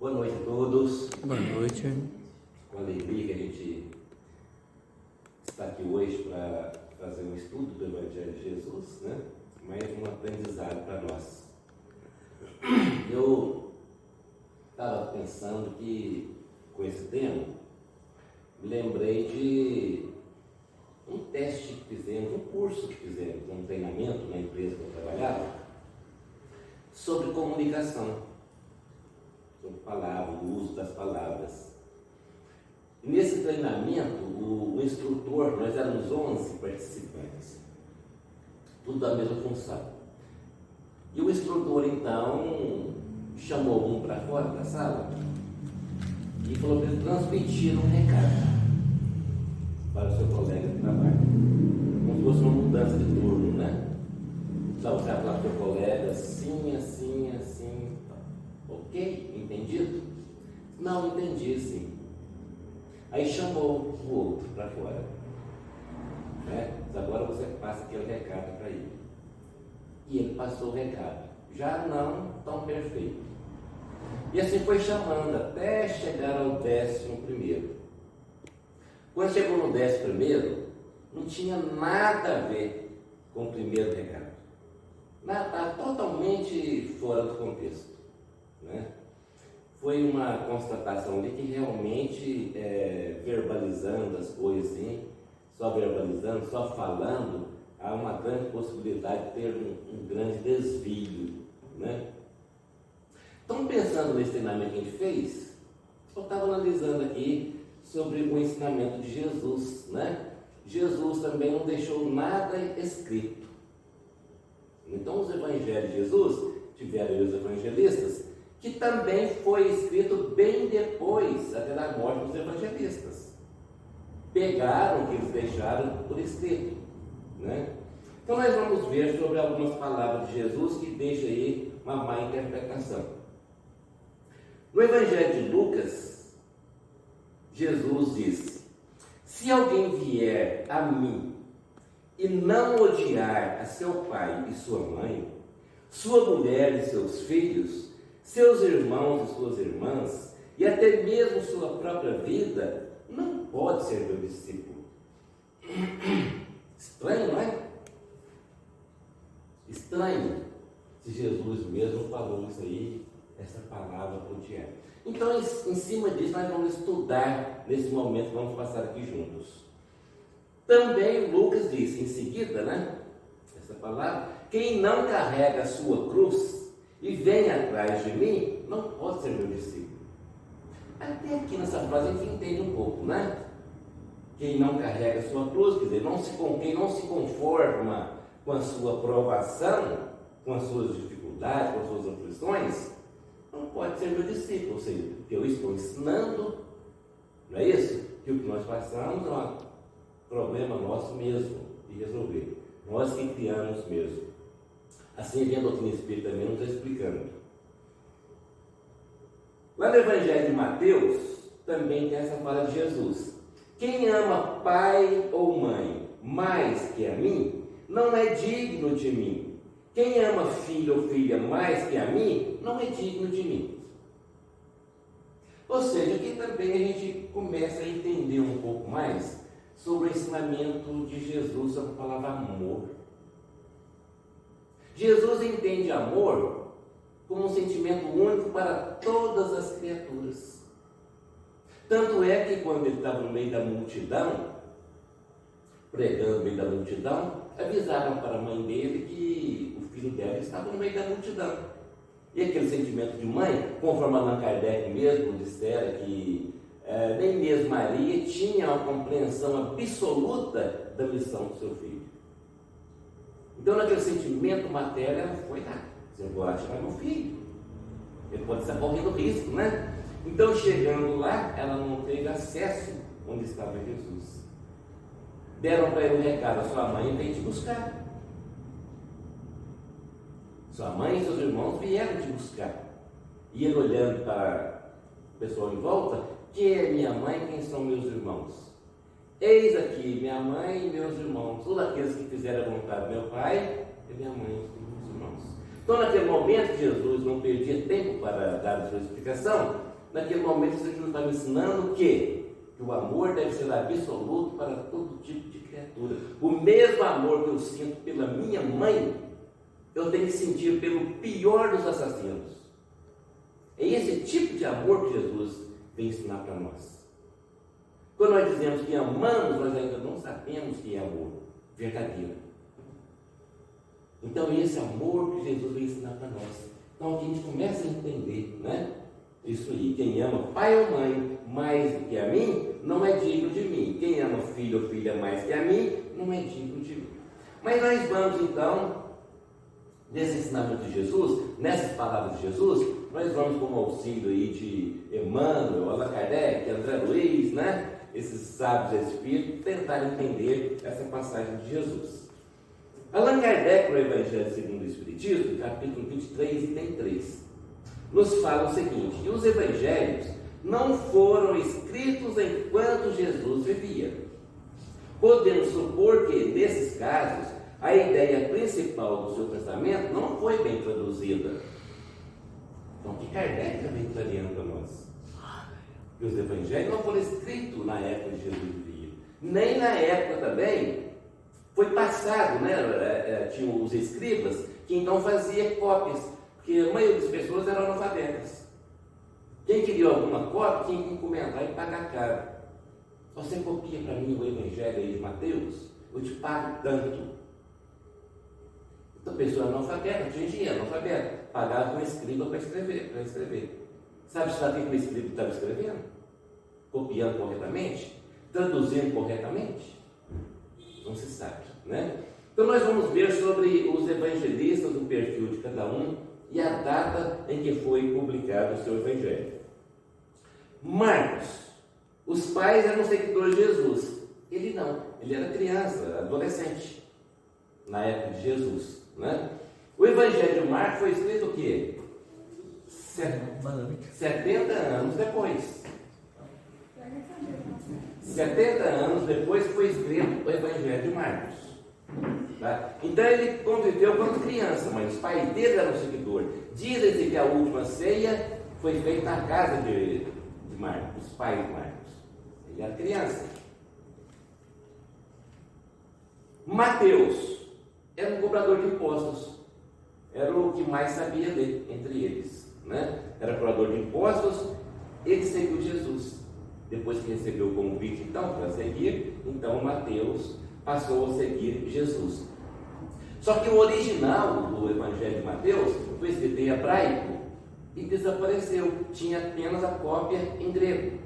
Boa noite a todos. Boa noite. Com alegria que a gente está aqui hoje para fazer um estudo do Evangelho de Jesus, né? Mais um aprendizado para nós. Eu estava pensando que, com esse tema, me lembrei de um teste que fizemos, um curso que fizemos, um treinamento na empresa que eu trabalhava, sobre comunicação, sobre palavras, o uso das palavras. E nesse treinamento, o instrutor, nós éramos 11 participantes, tudo da mesma função. E o instrutor, então, chamou um para fora da sala e falou para ele transmitir um recado para o seu colega de trabalho, como se fosse uma mudança de turno, né? Então, você vai falar para o seu colega assim, assim, assim. Ok? Entendido? Não, entendi, sim. Aí chamou o outro para fora, né? Mas agora você passa aquele recado para ele. E ele passou o recado, já não tão perfeito. E assim foi chamando até chegar ao 11º. Quando chegou no 11º, não tinha nada a ver com o primeiro recado. Nada, totalmente fora do contexto, né? Foi uma constatação ali que realmente, verbalizando as coisas assim, só verbalizando, só falando, há uma grande possibilidade de ter um grande desvio, né? Então, pensando nesse treinamento que a gente fez, eu estava analisando aqui sobre o ensinamento de Jesus, né? Jesus também não deixou nada escrito. Então, os evangelhos de Jesus tiveram os evangelistas, que também foi escrito bem depois até da morte dos evangelistas. Pegaram o que eles deixaram por escrito, né? Então, nós vamos ver sobre algumas palavras de Jesus que deixam aí uma má interpretação. No Evangelho de Lucas, Jesus disse: se alguém vier a mim e não odiar a seu pai e sua mãe, sua mulher e seus filhos, seus irmãos e suas irmãs, e até mesmo sua própria vida, não pode ser meu discípulo. Estranho, não é? Estranho se Jesus mesmo falou isso aí, essa palavra odiar. Então, em cima disso, nós vamos estudar nesse momento, vamos passar aqui juntos. Também Lucas disse em seguida, né? Essa palavra: quem não carrega a sua cruz e vem atrás de mim, não pode ser meu discípulo. Até aqui nessa frase a gente entende um pouco, né? Quem não carrega a sua cruz, quer dizer, quem não se conforma com a sua provação, com as suas dificuldades, com as suas aflições, não pode ser meu discípulo. Ou seja, eu estou ensinando, não é isso? Que o que nós passamos é um problema nosso mesmo de resolver. Nós que criamos mesmo. Assim vem a doutrina espírita também nos explicando. Lá no Evangelho de Mateus, também tem essa fala de Jesus: quem ama pai ou mãe mais que a mim, não é digno de mim. Quem ama filho ou filha mais que a mim, não é digno de mim. Ou seja, aqui também a gente começa a entender um pouco mais sobre o ensinamento de Jesus sobre a palavra amor. Jesus entende amor como um sentimento único para todas as criaturas. Tanto é que quando ele estava no meio da multidão, pregando no meio da multidão, avisaram para a mãe dele que o filho dela estava no meio da multidão. E aquele sentimento de mãe, conforme Allan Kardec mesmo dissera que nem mesmo Maria tinha a compreensão absoluta da missão do seu filho. Então, naquele sentimento materno, ela foi lá: eu vou achar meu filho, ele pode estar correndo risco, né? Então, chegando lá, ela não teve acesso onde estava Jesus. Deram para ele um recado: a sua mãe vem te buscar. Sua mãe e seus irmãos vieram te buscar. E ele, olhando para o pessoal em volta: quem é minha mãe, quem são meus irmãos? Eis aqui minha mãe e meus irmãos, todos aqueles que fizeram a vontade do meu pai e minha mãe e meus irmãos. Então, naquele momento, Jesus não perdia tempo para dar a sua explicação, naquele momento Jesus está me ensinando que o amor deve ser absoluto para todo tipo de criatura. O mesmo amor que eu sinto pela minha mãe, eu tenho que sentir pelo pior dos assassinos. É esse tipo de amor que Jesus vem ensinar para nós. Quando nós dizemos que amamos, nós ainda não sabemos que é amor verdadeiro. Então, esse amor que Jesus vem ensinar para nós. Então, aqui a gente começa a entender, né? Isso aí. Quem ama pai ou mãe mais do que a mim, não é digno de mim. Quem ama filho ou filha mais que a mim, não é digno de mim. Mas nós vamos, então, nesse ensinamento de Jesus, nessas palavras de Jesus, nós vamos com o auxílio aí de Emmanuel, Allan Kardec, André Luiz, né? Esses sábios espíritos, tentar entender essa passagem de Jesus. Allan Kardec, no Evangelho segundo o Espiritismo, capítulo 23, item 3, nos fala o seguinte: que os evangelhos não foram escritos enquanto Jesus vivia. Podemos supor que, nesses casos, a ideia principal do seu pensamento não foi bem traduzida. Então, que Kardec já vem clareando para nós. Que os evangelhos não foram escritos na época de Jesus vivia. Nem na época também foi passado, né? Tinham os escribas que então faziam cópias, porque a maioria das pessoas eram analfabetas. Quem queria alguma cópia tinha que encomendar e pagar caro. Você copia para mim o Evangelho aí de Mateus, eu te pago tanto. Então a pessoa analfabeta, tinha dinheiro, analfabeta, pagava um escriba para escrever. Sabe o que o escriba estava escrevendo? Copiando corretamente? Traduzindo corretamente? Não se sabe, né? Então nós vamos ver sobre os evangelistas, o perfil de cada um e a data em que foi publicado o seu evangelho. Marcos, os pais eram seguidores de Jesus. Ele não, ele era criança, adolescente, na época de Jesus, né? O evangelho de Marcos foi escrito o quê? 70 anos depois. 70 anos depois que foi escrito o Evangelho de Marcos. Tá? Então ele conviveu quando criança, mas os pais dele eram seguidores. Dizem que a última ceia foi feita na casa de Marcos, os pais de Marcos. Ele era criança. Mateus era um cobrador de impostos. Era o que mais sabia dele, entre eles, né? Era cobrador de impostos, ele seguiu Jesus. Depois que recebeu o convite, então, para seguir, então Mateus passou a seguir Jesus. Só que o original do Evangelho de Mateus foi escrito em hebraico e desapareceu. Tinha apenas a cópia em grego.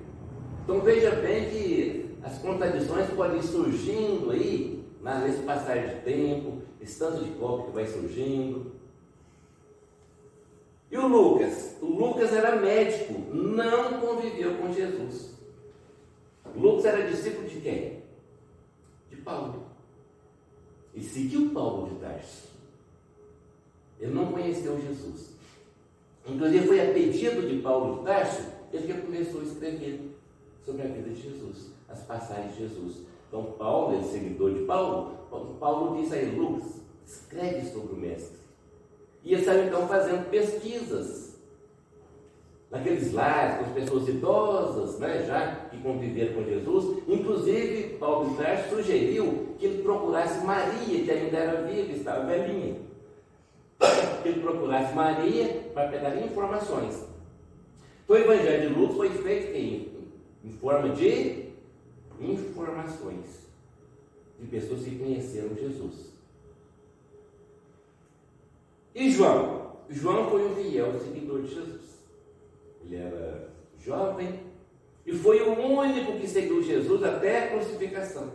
Então veja bem que as contradições podem ir surgindo aí, nesse passar de tempo, esse tanto de cópia que vai surgindo. E o Lucas? O Lucas era médico, não conviveu com Jesus. Lucas era discípulo de quem? De Paulo. E seguiu Paulo de Tarso. Ele não conheceu Jesus. Inclusive foi a pedido de Paulo de Tarso, ele que começou a escrever sobre a vida de Jesus, as passagens de Jesus. Então Paulo, ele seguidor de Paulo disse a ele: Lucas, escreve sobre o mestre. E ele saiu então fazendo pesquisas naqueles lares, com as pessoas idosas, né, já que conviveram com Jesus. Inclusive, Paulo de Tarso sugeriu que ele procurasse Maria, que ainda era viva, estava velhinha. Que ele procurasse Maria para pegar informações. Então, o Evangelho de Lucas foi feito em forma de informações de pessoas que conheceram Jesus. E João? João foi um fiel seguidor de Jesus. Ele era jovem e foi o único que seguiu Jesus até a crucificação.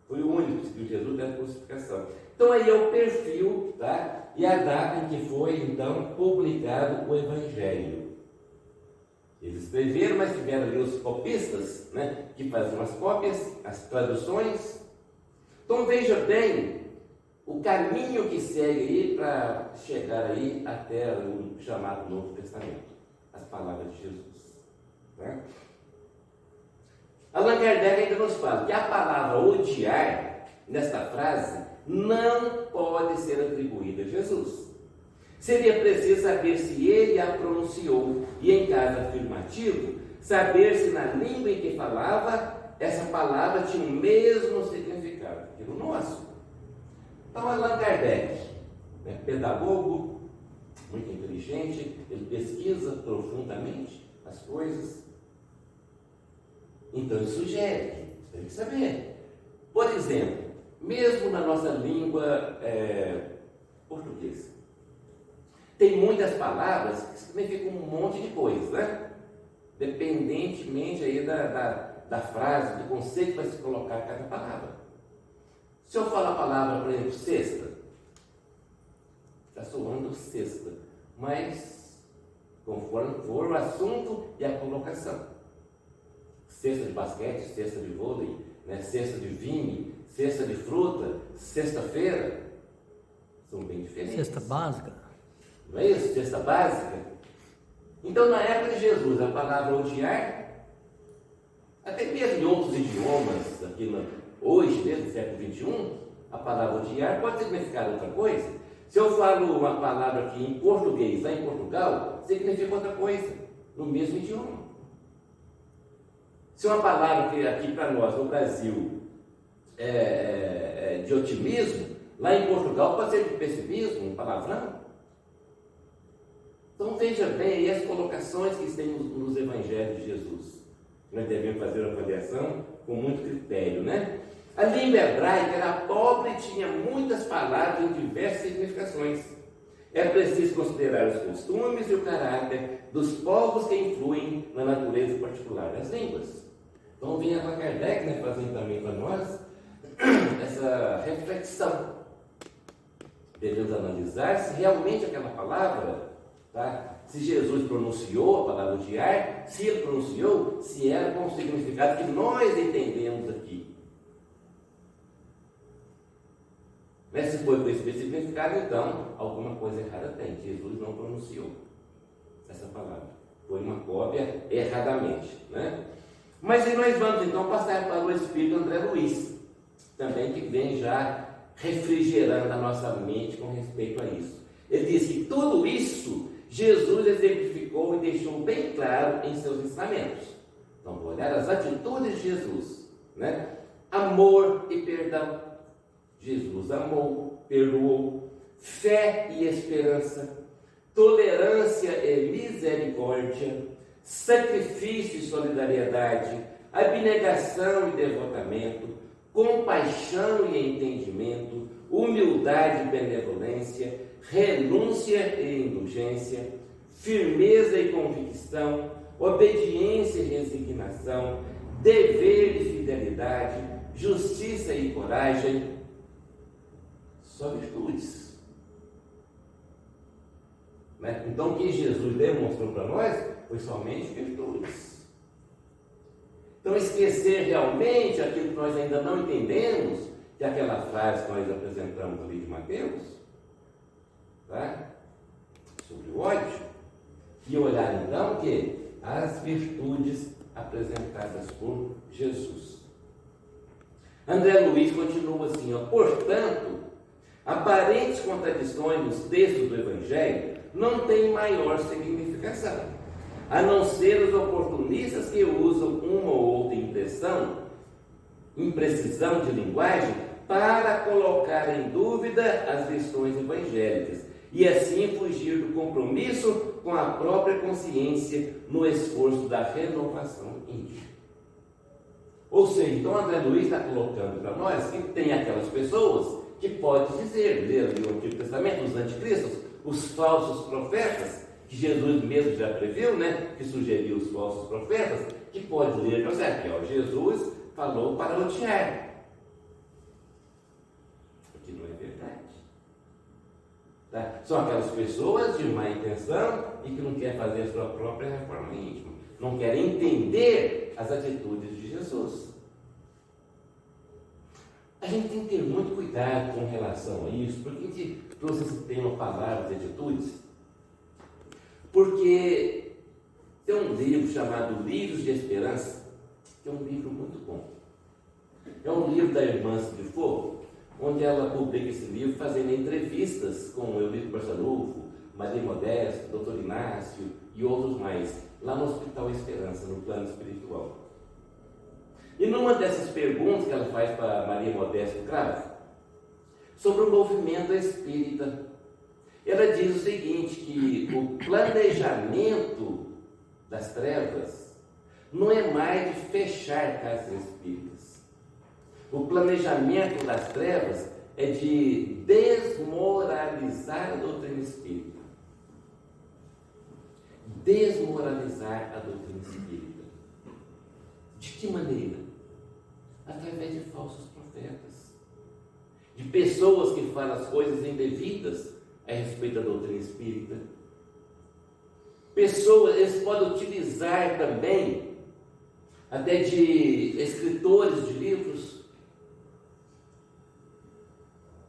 Foi o único que seguiu Jesus até a crucificação. Então aí é o perfil, tá? E a data em que foi então publicado o Evangelho. Eles escreveram, mas tiveram ali os copistas, né, que faziam as cópias, as traduções. Então veja bem o caminho que segue aí para chegar aí até o chamado Novo Testamento, as palavras de Jesus. Né? Allan Kardec ainda nos fala que a palavra odiar, nesta frase, não pode ser atribuída a Jesus. Seria preciso saber se ele a pronunciou e, em caso afirmativo, saber se na língua em que falava, essa palavra tinha o mesmo significado que o nosso. Então, Allan Kardec, pedagogo, muito inteligente, ele pesquisa profundamente as coisas. Então, ele sugere, você tem que saber. Por exemplo, mesmo na nossa língua portuguesa, tem muitas palavras que significam um monte de coisas, né? Dependentemente aí da frase, do conceito que vai se colocar cada palavra. Se eu falar a palavra, por exemplo, cesta, está soando cesta, mas conforme for o assunto e a colocação. Cesta de basquete, cesta de vôlei, cesta de vinho, cesta de fruta, sexta-feira, são bem diferentes. Cesta básica. Não é isso? Cesta básica. Então, na época de Jesus, a palavra odiar, até mesmo em outros idiomas, hoje, mesmo no século XXI, a palavra odiar pode significar outra coisa. Se eu falo uma palavra aqui em português, lá em Portugal, significa outra coisa, no mesmo idioma. Se uma palavra que aqui para nós, no Brasil, é de otimismo, lá em Portugal pode ser de pessimismo, um palavrão. Então veja bem aí as colocações que tem nos evangelhos de Jesus. Nós devemos fazer uma avaliação com muito critério, né? A língua hebraica era pobre e tinha muitas palavras em diversas significações. É preciso considerar os costumes e o caráter dos povos que influem na natureza particular das línguas. Então vem Allan Kardec, fazendo também para nós essa reflexão. Devemos analisar se realmente aquela palavra, se Jesus pronunciou a palavra odiar, se ele pronunciou, se era com o significado que nós entendemos aqui. Se foi com esse significado, então alguma coisa errada tem. Jesus não pronunciou essa palavra. Foi uma cópia erradamente, Mas aí nós vamos então passar para o Espírito André Luiz, também que vem já refrigerando a nossa mente com respeito a isso. Ele diz que tudo isso Jesus exemplificou e deixou bem claro em seus ensinamentos. Então, vou olhar as atitudes de Jesus, Amor e perdão. Jesus amou, perdoou. Fé e esperança. Tolerância e misericórdia. Sacrifício e solidariedade. Abnegação e devotamento. Compaixão e entendimento. Humildade e benevolência. Renúncia e indulgência. Firmeza e convicção. Obediência e resignação. Dever e fidelidade. Justiça e coragem. Só virtudes. Então, o que Jesus demonstrou para nós foi somente virtudes. Então, esquecer realmente aquilo que nós ainda não entendemos, que é aquela frase que nós apresentamos ali de Mateus, sobre o ódio, e olhar então que as virtudes apresentadas por Jesus. André Luiz continua assim, portanto, aparentes contradições nos textos do Evangelho não têm maior significação, a não ser os oportunistas que usam uma ou outra imprecisão de linguagem para colocar em dúvida as lições evangélicas e assim fugir do compromisso com a própria consciência no esforço da renovação íntima. Ou seja, então André Luiz está colocando para nós que tem aquelas pessoas que pode dizer, ler ali o Antigo Testamento, os anticristos, os falsos profetas, que Jesus mesmo já previu, que sugeriu os falsos profetas, que pode ler, aqui, Jesus falou para odiar. O que não é verdade. São aquelas pessoas de má intenção e que não querem fazer a sua própria reforma íntima, não querem entender as atitudes de Jesus. A gente tem que ter muito cuidado com relação a isso, porque a gente trouxe esse tema palavras e atitudes, porque tem um livro chamado Livros de Esperança, que é um livro muito bom. É um livro da irmã Citrifo, onde ela publica esse livro fazendo entrevistas com o Eurico Barçanufo, Maria Modesto, Doutor Inácio e outros mais, lá no Hospital Esperança, no plano espiritual. E numa dessas perguntas que ela faz para Maria Modesto Cravo, sobre o movimento espírita, ela diz o seguinte, que o planejamento das trevas não é mais de fechar casas espíritas. O planejamento das trevas é de desmoralizar a doutrina espírita. Desmoralizar a doutrina espírita. De que maneira? Através de falsos profetas. De pessoas que falam as coisas indevidas a respeito da doutrina espírita. Pessoas, eles podem utilizar também até de escritores de livros.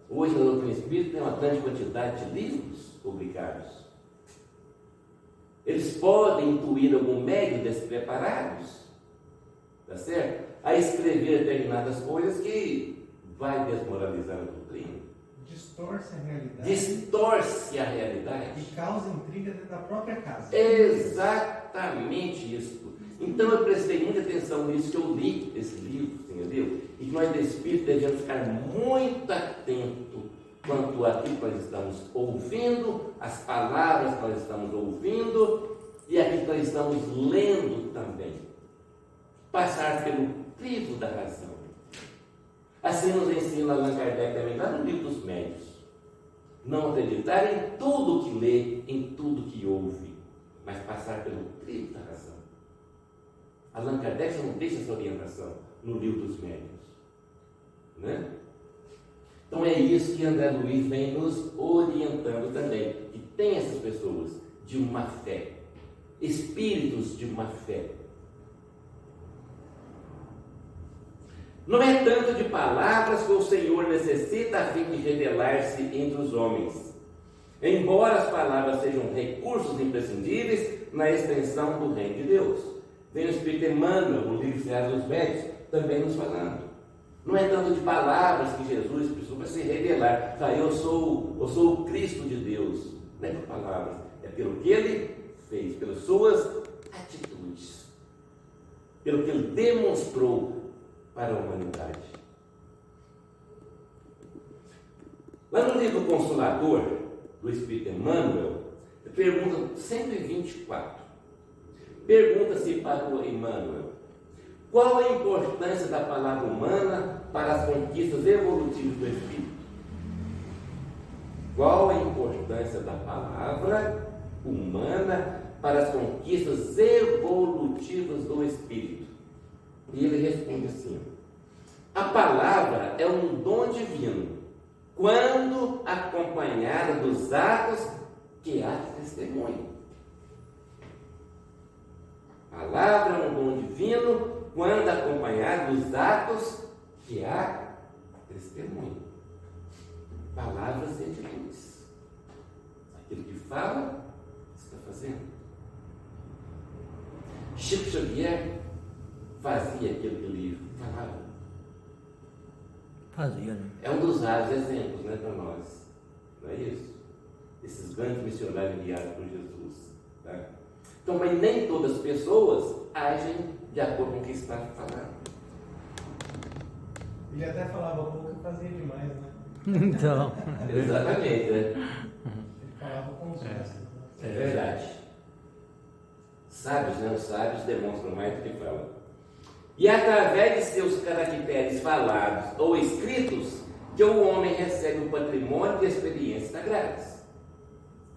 Hoje na doutrina espírita tem uma grande quantidade de livros publicados. Eles podem intuir algum médio despreparados, tá certo? A escrever determinadas coisas que vai desmoralizar a doutrina. Distorce a realidade. Distorce a realidade. E causa intriga dentro da própria casa. Exatamente isso. Então eu prestei muita atenção nisso, que eu li esse livro, entendeu? E que nós do Espírito devemos ficar muito atentos quanto àquilo que nós estamos ouvindo, as palavras que nós estamos ouvindo e aquilo que nós estamos lendo também. Passar pelo crivo da razão. Assim nos ensina Allan Kardec também lá no Livro dos Médios. Não acreditar em tudo que lê, em tudo que ouve, mas passar pelo crivo da razão. Allan Kardec não deixa essa orientação no Livro dos Médios. Né? Então é isso que André Luiz vem nos orientando também. Que tem essas pessoas de uma fé, espíritos de uma fé. Não é tanto de palavras que o Senhor necessita a fim de revelar-se entre os homens, embora as palavras sejam recursos imprescindíveis na extensão do reino de Deus. Vem o Espírito Emmanuel, no livro Seara dos Médios, também nos falando. Não é tanto de palavras que Jesus precisou para se revelar. Eu sou o Cristo de Deus. Não é por palavras, é pelo que Ele fez, pelas suas atitudes, pelo que Ele demonstrou para a humanidade. Lá no livro Consolador, do Espírito Emmanuel, pergunta 124. Pergunta-se para o Emmanuel: qual a importância da palavra humana para as conquistas evolutivas do Espírito? Qual a importância da palavra humana para as conquistas evolutivas do Espírito? E ele responde assim: a palavra é um dom divino, quando acompanhada dos atos que há de testemunho. A palavra é um dom divino, quando acompanhado dos atos que há testemunho. Palavras e atitudes. Aquilo que fala, está fazendo. Chico Xavier fazia aquilo que ele falava. Fazia, né? É um dos raros exemplos, né, para nós. Não é isso? Esses grandes missionários enviados por Jesus. Tá? Então, mas nem todas as pessoas agem de acordo com o que está falando. Ele até falava pouco e fazia demais, né? Então. Exatamente, né? Ele falava com os gestos. É verdade. Sábios, né? Os sábios demonstram mais do que falam. E através de seus caracteres falados ou escritos, que o homem recebe um patrimônio de experiências sagradas.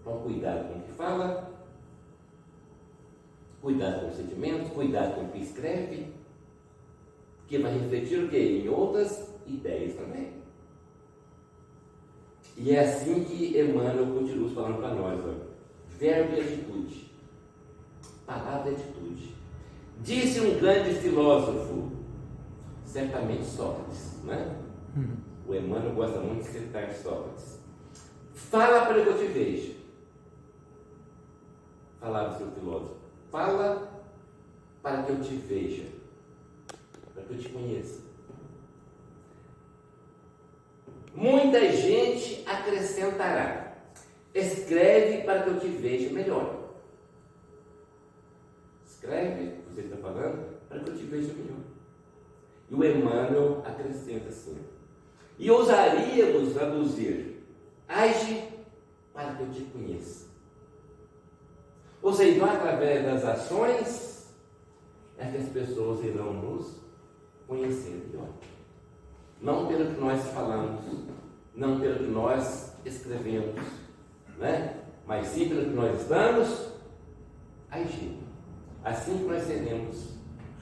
Então, cuidado com o que fala, cuidado com os sentimentos, cuidado com o que escreve, que vai refletir o quê? Em outras ideias também. E é assim que Emmanuel continua falando para nós, ó. Verbo e atitude. Palavra e atitude. Disse um grande filósofo, certamente Sócrates, né? O Emmanuel gosta muito de citar Sócrates. Fala para que eu te veja. Falava o seu filósofo. Fala para que eu te veja, para que eu te conheça. Muita gente acrescentará: Escreve para que eu te veja melhor. Escreve, você está falando, para que eu te veja melhor. E o Emmanuel acrescenta assim: e ousaríamos traduzir, age para que eu te conheça. Ou seja, não através das ações é que as pessoas irão nos conhecer melhor. Não pelo que nós falamos, não pelo que nós escrevemos, né? Mas sim pelo que nós estamos agindo. Assim que nós seremos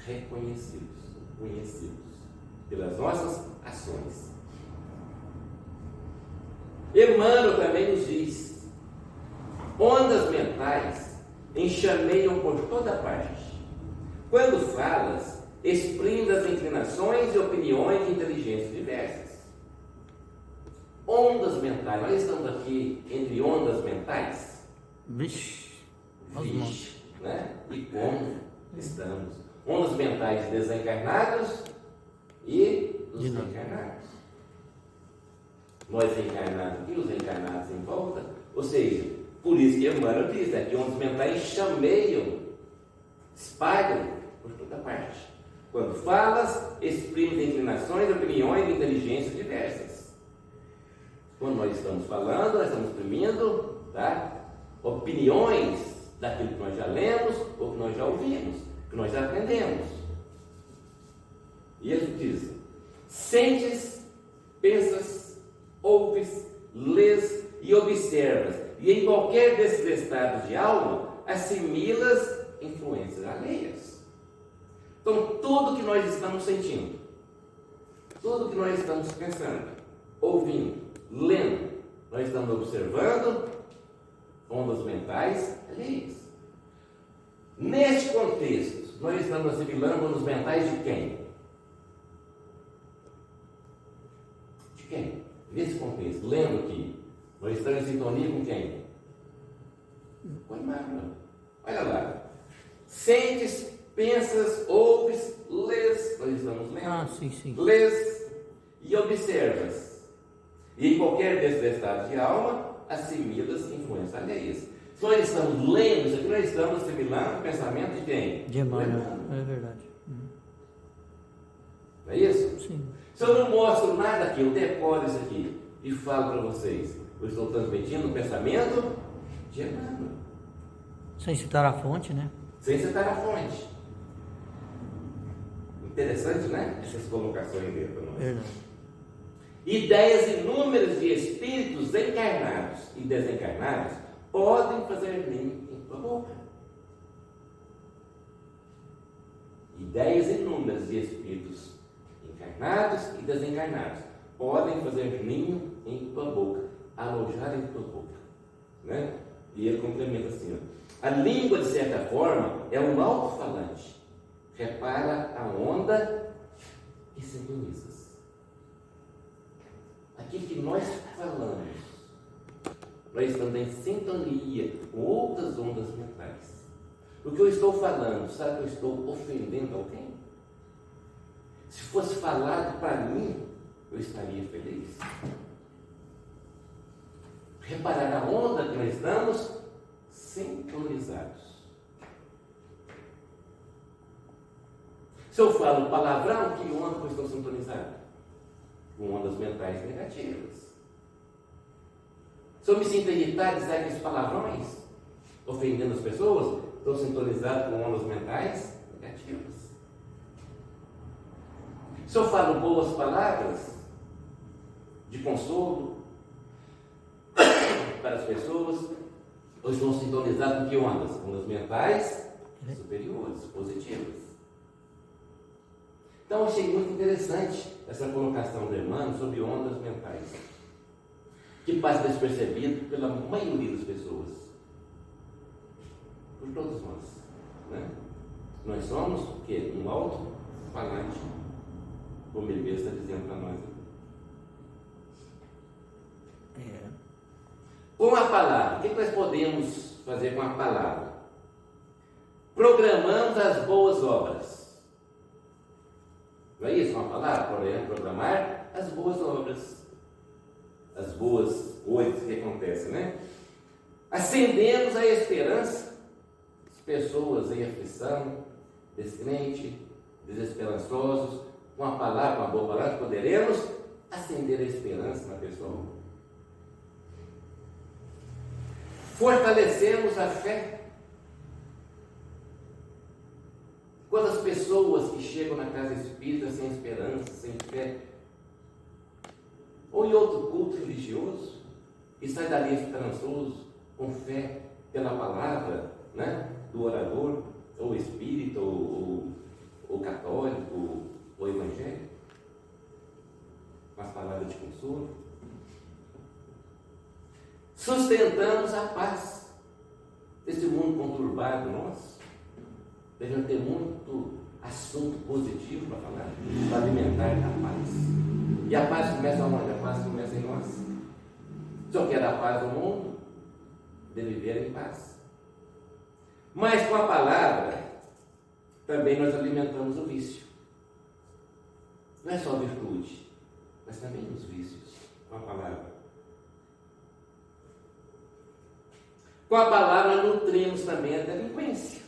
reconhecidos, conhecidos pelas nossas ações. Emmanuel também nos diz: ondas mentais enxameiam por toda parte. Quando falas, exprime as inclinações e opiniões de inteligências diversas. Ondas mentais, nós estamos aqui entre ondas mentais. Vixe, Vixe, né? E como estamos? Ondas mentais de desencarnados e dos encarnados. Nós encarnados e os encarnados em volta. Ou seja, por isso que Emmanuel diz, que ondas mentais chameiam, espalham por toda parte. Quando falas, exprime inclinações, opiniões e inteligências diversas. Quando nós estamos falando, nós estamos exprimindo, tá? Opiniões daquilo que nós já lemos ou que nós já ouvimos, que nós já aprendemos. E ele diz: sentes, pensas, ouves, lês e observas, e em qualquer desses estados de alma assimilas influências alheias. Então, tudo que nós estamos sentindo, tudo que nós estamos pensando, ouvindo, lendo, nós estamos observando ondas mentais alheias. Neste contexto, nós estamos assimilando ondas mentais de quem? De quem? Nesse contexto, lendo aqui, nós estamos em sintonia com quem? Com a Emmanuel. Olha lá. Sentes, pensas, ouves, lês, nós estamos lendo. Sim. Lês e observas. E em qualquer desses estados de alma, assimilas influências alheias. Se nós estamos lendo isso aqui, nós estamos assimilando o pensamento de quem? De Emmanuel, é verdade. Não é isso? Sim. Se eu não mostro nada aqui, eu decoro isso aqui e falo para vocês, eu estou transmitindo o pensamento de Emmanuel. Sem citar a fonte, né? Sem citar a fonte. Interessante, né? Essas colocações dele para nós. Verdade. Ideias inúmeras de espíritos encarnados e desencarnados podem fazer ninho em tua boca. Ideias inúmeras de espíritos encarnados e desencarnados podem fazer ninho em tua boca, alojar em tua boca, né? E ele complementa assim: a língua, de certa forma, é um alto-falante. Repara a onda e sintonizas. Aquilo que nós falamos, nós estamos em sintonia com outras ondas mentais. O que eu estou falando, sabe que eu estou ofendendo alguém? Se fosse falado para mim, eu estaria feliz. Reparar a onda que nós estamos sintonizados. Se eu falo palavrão, que onda que eu estou sintonizado? Com ondas mentais negativas. Se eu me sinto irritado e dizer aqueles palavrões, ofendendo as pessoas, estou sintonizado com ondas mentais negativas. Se eu falo boas palavras de consolo para as pessoas, eu estou sintonizado com que ondas? Ondas mentais superiores, positivas. Então, eu achei muito interessante essa colocação do Emmanuel sobre ondas mentais, que passa despercebido pela maioria das pessoas, por todos nós, né? Nós somos o quê? Um alto-falante, como ele mesmo está dizendo para nós. Com a palavra, o que nós podemos fazer com a palavra? Programamos as boas obras. Não é isso? Uma palavra? Programar as boas obras. As boas coisas que acontecem, né? Acendemos a esperança. As pessoas em aflição, descrente, desesperançosos, com a palavra, com a boa palavra, poderemos acender a esperança na pessoa. Fortalecemos a fé. Quantas pessoas que chegam na casa espírita sem esperança, sem fé, ou em outro culto religioso, e sai dali esperançoso, com fé pela palavra, né, do orador, ou espírita, ou católico, ou evangélico, com as palavras de consolo. Sustentamos a paz desse mundo conturbado nosso. Devemos ter muito assunto positivo para falar, para alimentar a paz. E a paz começa onde? A paz começa em nós. Se eu quero a paz no mundo, deve viver em paz. Mas com a palavra, também nós alimentamos o vício. Não é só virtude, mas também os vícios, com a palavra. Com a palavra nutrimos também a delinquência.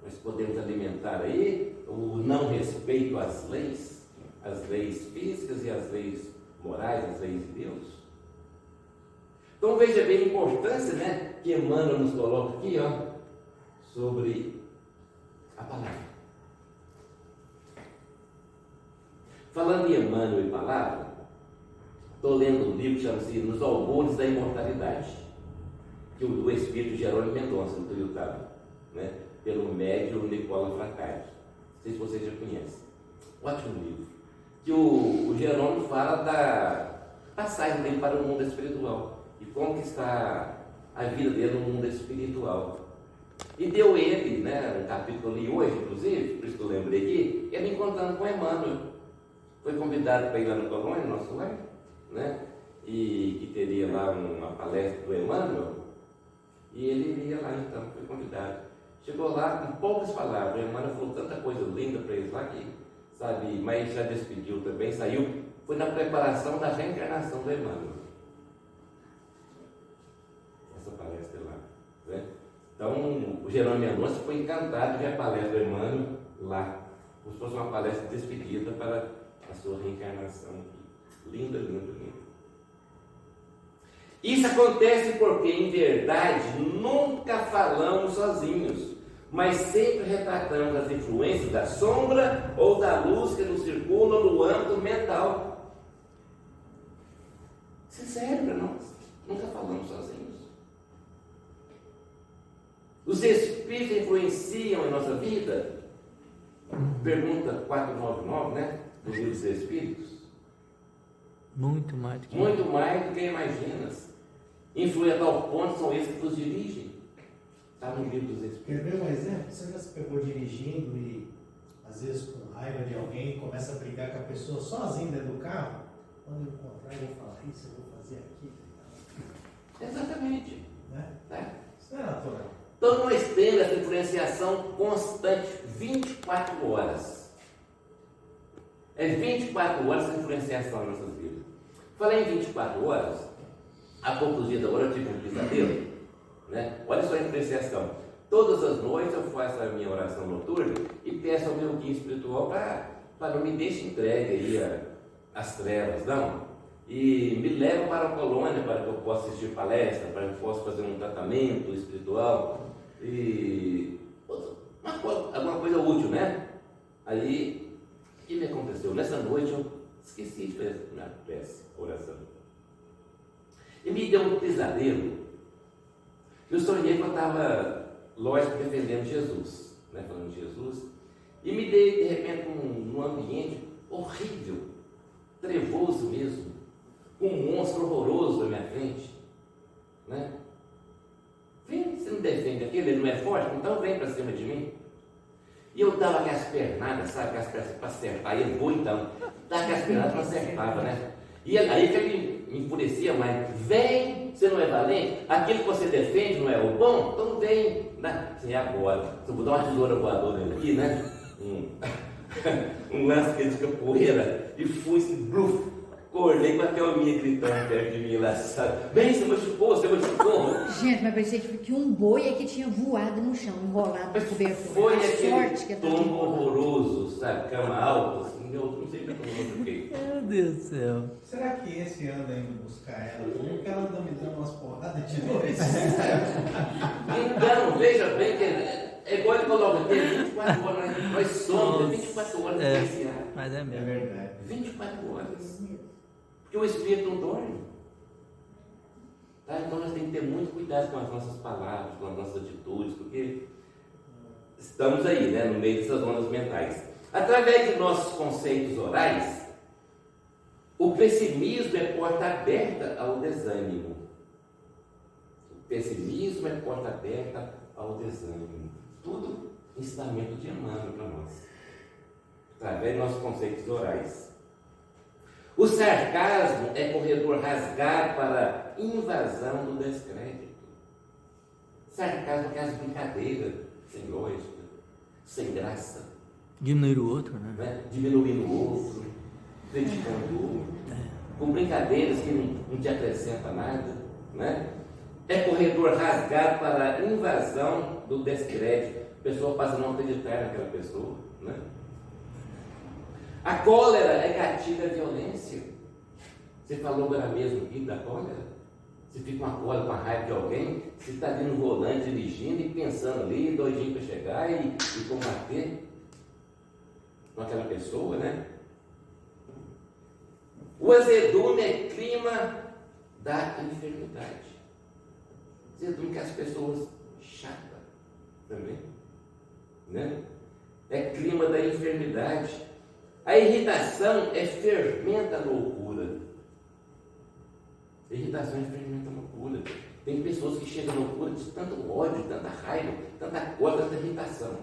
Nós podemos alimentar aí o não respeito às leis físicas e às leis morais, às leis de Deus. Então veja bem a importância, né, que Emmanuel nos coloca aqui, ó, sobre a palavra. Falando em Emmanuel e palavra, estou lendo um livro que chama-se Nos Albores da Imortalidade, que o do Espírito Jerônimo Mendonça, do Tuiutaba, né, pelo médium Nicola Fracari. Não sei se vocês já conhecem. Ótimo livro. Que o Jerônimo fala da passagem dele para o mundo espiritual e como que está a vida dele no mundo espiritual. E deu ele, né, um capítulo ali hoje, inclusive, por isso que eu lembrei aqui, ele encontrando com Emmanuel. Foi convidado para ir lá no Colônia, no nosso lar, né, e que teria lá uma palestra do Emmanuel, e ele ia lá então, foi convidado. Chegou lá com poucas palavras, o Emmanuel falou tanta coisa linda para eles lá que, sabe, mas já despediu também, saiu, foi na preparação da reencarnação do Emmanuel. Essa palestra lá, né? Então, o Jerônimo Mendonça foi encantado de ver a palestra do Emmanuel lá, como se fosse uma palestra de despedida para a sua reencarnação. Linda, linda, linda. Isso acontece porque, em verdade, nunca falamos sozinhos, mas sempre retratamos as influências da sombra ou da luz que nos circulam no âmbito mental. Isso é sério para nós. Nunca falamos sozinhos. Os espíritos influenciam em nossa vida? Pergunta 499, né? Do livro dos Espíritos. Muito mais do que Muito mais do que imaginas. Influem a tal ponto, são eles que nos dirigem. Está no livro dos Espíritos. Quer ver um exemplo? Você já se pegou dirigindo e, às vezes, com raiva de alguém, começa a brigar com a pessoa sozinho dentro do carro? Quando eu encontrar, eu vou falar isso, eu vou fazer aquilo. Exatamente. Né? Tá? Isso não é natural. Então nós temos essa influenciação constante, 24 horas. É 24 horas essa influenciação nas nossas vidas. Falei em 24 horas, há poucos dias agora eu tive um pesadelo, né? Olha só a influenciação. Todas as noites eu faço a minha oração noturna e peço ao meu guia espiritual para não me deixe entregue aí às trevas, não. E me leva para a colônia para que eu possa assistir palestra, para que eu possa fazer um tratamento espiritual e alguma coisa útil, né? Aí, o que me aconteceu? Nessa noite eu esqueci de fazer minha prece, oração. E me deu um pesadelo. Eu sonhei que eu estava, lógico, defendendo Jesus, né? Falando de Jesus, e me dei, de repente, num ambiente horrível, trevoso mesmo, com um monstro horroroso na minha frente, né? Vem, você não defende aquele, ele não é forte, então vem para cima de mim. E eu dava aquelas pernadas, sabe, aquelas pernas para acertar, e ele voou então, dava aquelas pernadas para acertava, né? E aí que ele me enfurecia mais, vem, você não é valente, aquilo que você defende não é o bom, então vem, né? Assim, agora, se eu vou dar uma tesoura voadora aqui, né? Um lance de capoeira, e fui assim, bluf, Acordei com a Thelminha gritando perto de mim lá, sabe? Bem, você machucou, você machucou. Gente, mas parecia que um boi aqui tinha voado no chão, enrolado no cobertor. Foi A aquele sorte que eu tava tombo enrolado. horroroso, sabe? Cama alta, assim, eu não sei como eu fiquei. Meu Deus do céu. Será que esse anda indo buscar ela? Porque ela anda me dando umas porradas de noite. Então, veja bem que é igual ele coloca, tem 24 horas, nós somos, 24 horas É. diferenciadas. Mas é É mesmo. verdade. 24 horas. Porque o Espírito não dorme. Tá? Então nós temos que ter muito cuidado com as nossas palavras, com as nossas atitudes, porque estamos aí, né, no meio dessas ondas mentais. Através de nossos conceitos orais, o pessimismo é porta aberta ao desânimo. O pessimismo é porta aberta ao desânimo. Tudo ensinamento de Emmanuel para nós. Através de nossos conceitos orais. O sarcasmo é corredor rasgado para invasão do descrédito. Sarcasmo é aquelas brincadeiras sem lógica, sem graça, Diminuir o outro, né? né? Diminuindo o outro, criticando o outro, com brincadeiras que não te acrescentam nada, né? É corredor rasgado para invasão do descrédito. A pessoa passa a não acreditar naquela pessoa, né? A cólera é gatilho da violência. Você falou agora mesmo aqui da cólera? Você fica com a cólera, com a raiva de alguém, você está ali no volante dirigindo e pensando ali, doidinho para chegar e combater com aquela pessoa, né? O azedume é clima da enfermidade. Azedume que as pessoas chatas também, né? É clima da enfermidade. A irritação é fermenta a loucura. A irritação é fermenta a loucura. Tem pessoas que chegam à loucura de tanto ódio, tanta raiva, tanta coisa, tanta irritação.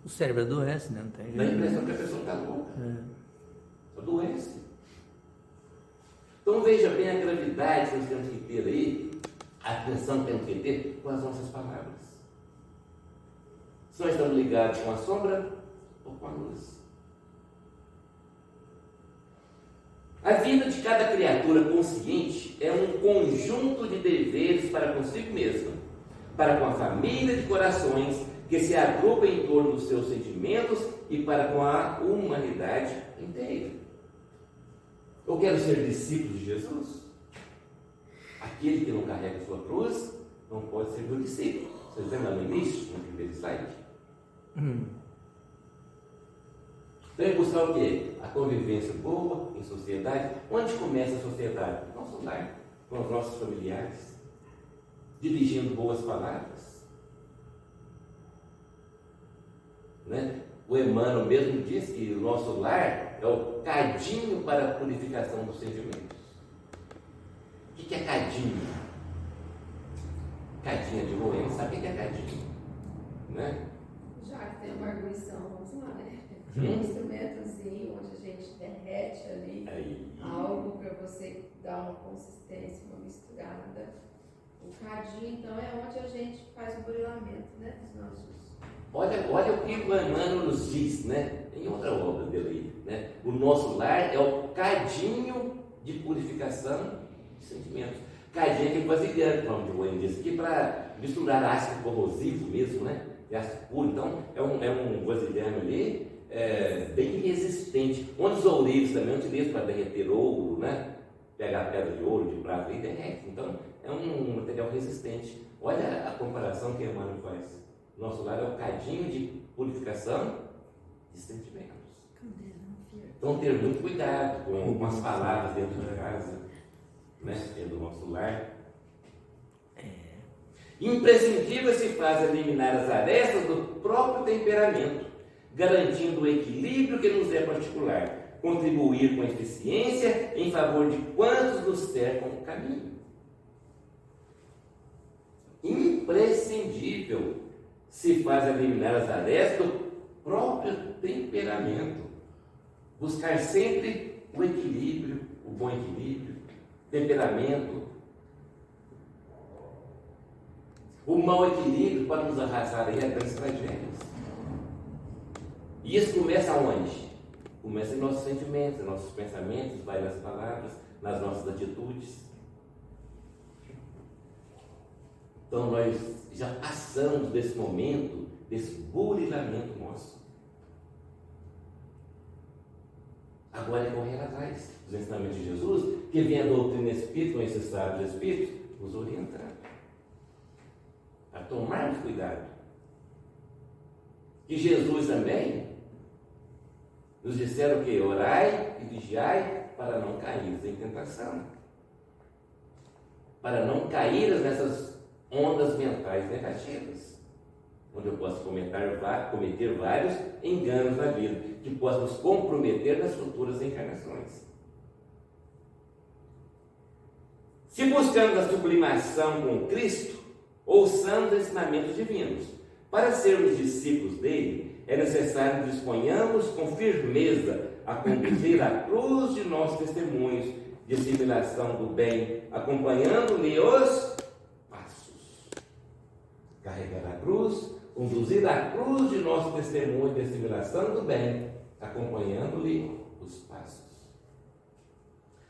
O cérebro adoece, né? Não tem Dá a jeito. impressão que a pessoa está louca. É. Adoece. Então veja bem a gravidade que nós temos que ter aí, a atenção que temos que ter com as nossas palavras. Se nós estamos ligados com a sombra ou com a luz. A vida de cada criatura consciente é um conjunto de deveres para consigo mesma, para com a família de corações que se agrupa em torno dos seus sentimentos e para com a humanidade inteira. Eu quero ser discípulo de Jesus. Aquele que não carrega a sua cruz não pode ser meu discípulo. Vocês lembram no início, no primeiro slide? Então é buscar o quê? A convivência boa em sociedade. Onde começa a sociedade? No nosso lar, com os nossos familiares, dirigindo boas palavras. Né? O Emmanuel mesmo diz que o nosso lar é o cadinho para a purificação dos sentimentos. O que é cadinho? Cadinha de Moema, sabe o que é cadinho? Né? Já que tem uma arguição, vamos lá, né? Um instrumentozinho onde a gente derrete ali Aí. algo para você dar uma consistência, uma misturada. O cadinho, então, é onde a gente faz o burilamento, né, dos nossos. Olha o que o Emmanuel nos diz, né? Em outra obra dele, né? O nosso lar é o cadinho de purificação de sentimentos. Cadinho é aquele vasilhame, como o João disse aqui, para misturar ácido corrosivo mesmo, né? E ácido puro. Então, é um vasilhame ali bem resistente. Onde os oureiros também utilizam para derreter ouro, né? Pegar pedra de ouro, de prata e derrete. Então, é um material resistente. Olha a comparação que Emmanuel faz. Nosso lar é o cadinho de purificação de sentimentos. Então, ter muito cuidado com as palavras dentro de casa, né? Dentro do nosso lar. Imprescindível se faz eliminar as arestas do próprio temperamento, garantindo o equilíbrio que nos é particular, contribuir com eficiência em favor de quantos nos cercam o caminho. Imprescindível se faz eliminar as arestas do próprio temperamento, buscar sempre o equilíbrio, o bom equilíbrio, temperamento. O mau equilíbrio pode nos arrastar aí até as tragédias. E isso começa aonde? Começa em nossos sentimentos, em nossos pensamentos, vai nas palavras, nas nossas atitudes. Então nós já passamos desse momento, desse burilamento nosso. Agora é correr atrás dos ensinamentos de Jesus, que vem a doutrina espírita, com esses sábios espíritos, nos orientando a tomarmos cuidado. E Jesus também nos disseram que orai e vigiai para não cair em tentação, para não cair nessas ondas mentais negativas, onde eu posso cometer vários enganos na vida, que possam nos comprometer nas futuras encarnações. Se buscamos a sublimação com Cristo, ouçamos os ensinamentos divinos. Para sermos discípulos dele, é necessário que disponhamos com firmeza a conduzir a cruz de nossos testemunhos de assimilação do bem, acompanhando-lhe os passos. Carregar a cruz, conduzir a cruz de nosso testemunho de assimilação do bem, acompanhando-lhe os passos.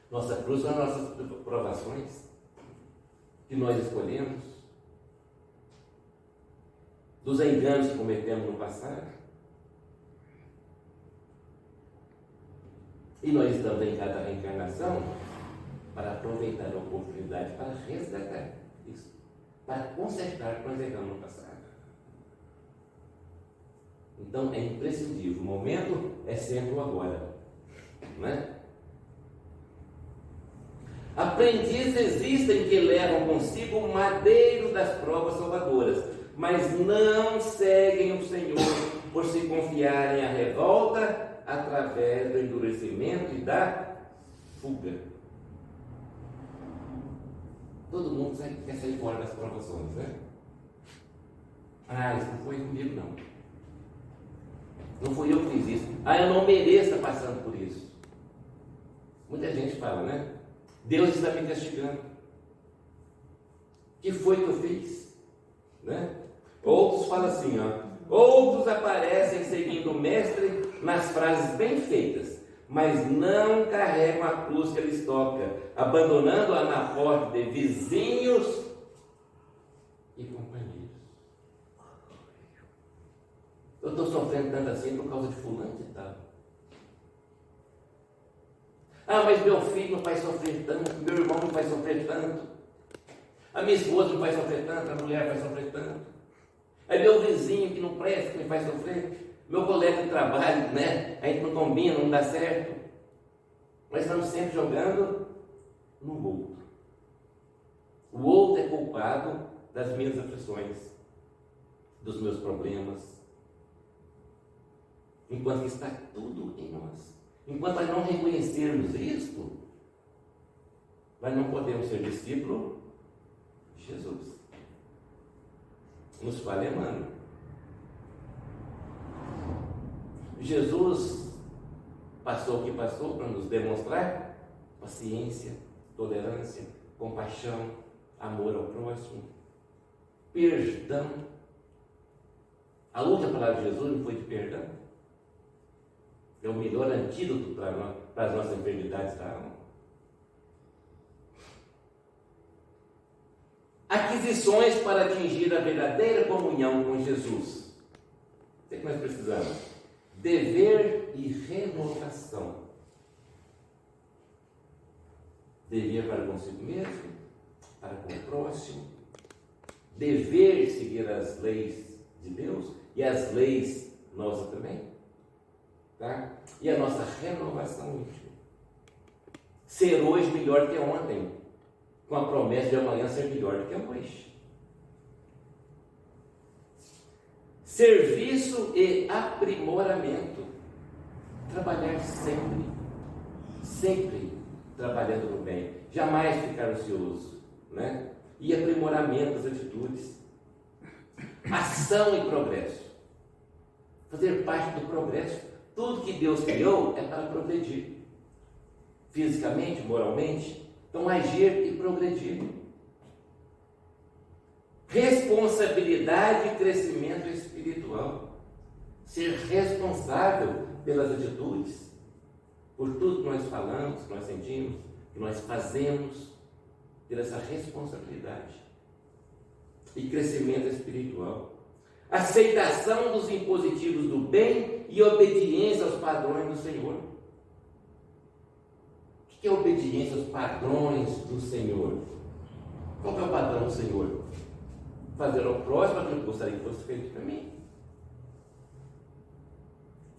Nossa cruz são as nossas provações que nós escolhemos, dos enganos que cometemos no passado. E nós estamos em cada reencarnação para aproveitar a oportunidade para resgatar isso, para consertar o que nós erramos no passado. Então é imprescindível, o momento é sempre o agora, não é? Aprendizes existem que levam consigo o madeiro das provas salvadoras, mas não seguem o Senhor por se confiarem à revolta através do endurecimento e da fuga. Todo mundo quer sair fora das provações, né? Ah, isso não foi comigo, não. Não fui eu que fiz isso. Ah, eu não mereço estar passando por isso. Muita gente fala, né? Deus está me castigando. O que foi que eu fiz? Né? Outros falam assim, ó. Outros aparecem seguindo o mestre nas frases bem feitas, mas não carregam a cruz que lhes toca, abandonando-a na porta de vizinhos e companheiros. Eu estou sofrendo tanto assim por causa de fulano e tal. Ah, mas meu filho não vai sofrer tanto, meu irmão não vai sofrer tanto, a minha esposa não vai sofrer tanto, a mulher vai sofrer tanto. É meu vizinho que não presta, que me faz sofrer. Meu colega de trabalho, né? A gente não combina, não dá certo. Nós estamos sempre jogando no outro. O outro é culpado das minhas aflições, dos meus problemas. Enquanto que está tudo em nós. Enquanto nós não reconhecermos isto, nós não podemos ser discípulos de Jesus. Nos fala Emmanuel. Jesus passou o que passou para nos demonstrar paciência, tolerância, compaixão, amor ao próximo, perdão. A última palavra de Jesus não foi de perdão? É o melhor antídoto para as nossas enfermidades da alma. Aquisições para atingir a verdadeira comunhão com Jesus. O que nós precisamos? Dever e renovação. Dever para consigo mesmo, para com o próximo. Dever seguir as leis de Deus e as leis nossas também. Tá? E a nossa renovação íntima. Ser hoje melhor que ontem, com a promessa de amanhã ser melhor do que hoje. Serviço e aprimoramento. Trabalhar sempre, sempre trabalhando no bem, jamais ficar ocioso, né? E aprimoramento das atitudes. Ação e progresso. Fazer parte do progresso. Tudo que Deus criou é para progredir. Fisicamente, moralmente. Então, agir e progredir. Responsabilidade e crescimento espiritual. Ser responsável pelas atitudes. por tudo que nós falamos, que nós sentimos, que nós fazemos, ter essa responsabilidade e crescimento espiritual. Aceitação dos impositivos do bem e obediência aos padrões do Senhor. O que é obediência aos padrões do Senhor? Qual é o padrão do Senhor? Fazer ao próximo aquilo que gostaria que fosse feito para mim.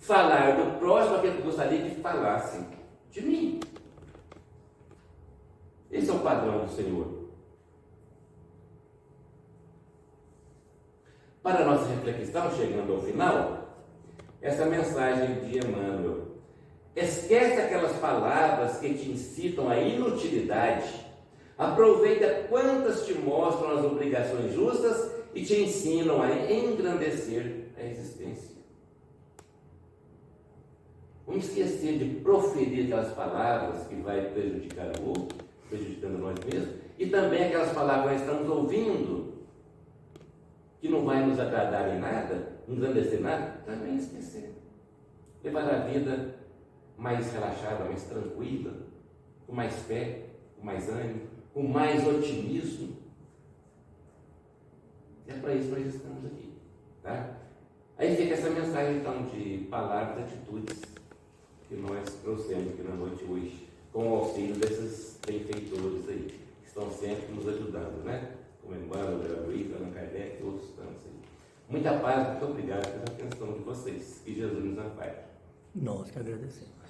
Falar do próximo aquilo que gostaria que falassem de mim. Esse é o padrão do Senhor. Para a nossa reflexão, chegando ao final, essa mensagem de Emmanuel. Esquece aquelas palavras que te incitam à inutilidade. Aproveita quantas te mostram as obrigações justas e te ensinam a engrandecer a existência. Vamos esquecer de proferir aquelas palavras que vai prejudicar o outro, prejudicando nós mesmos, e também aquelas palavras que nós estamos ouvindo, que não vai nos agradar em nada, engrandecer nada, também esquecer. Levar a vida mais relaxada, mais tranquila, com mais fé, com mais ânimo, com mais otimismo. É para isso que nós estamos aqui. Tá? Aí fica essa mensagem então de palavras e atitudes que nós trouxemos aqui na noite hoje, com o auxílio desses benfeitores aí, que estão sempre nos ajudando, né? Como Emmanuel, Gabriel, Allan Kardec, todos estamos aí. Muita paz, muito obrigado pela atenção de vocês. Que Jesus nos ampare. Nós que agradecemos.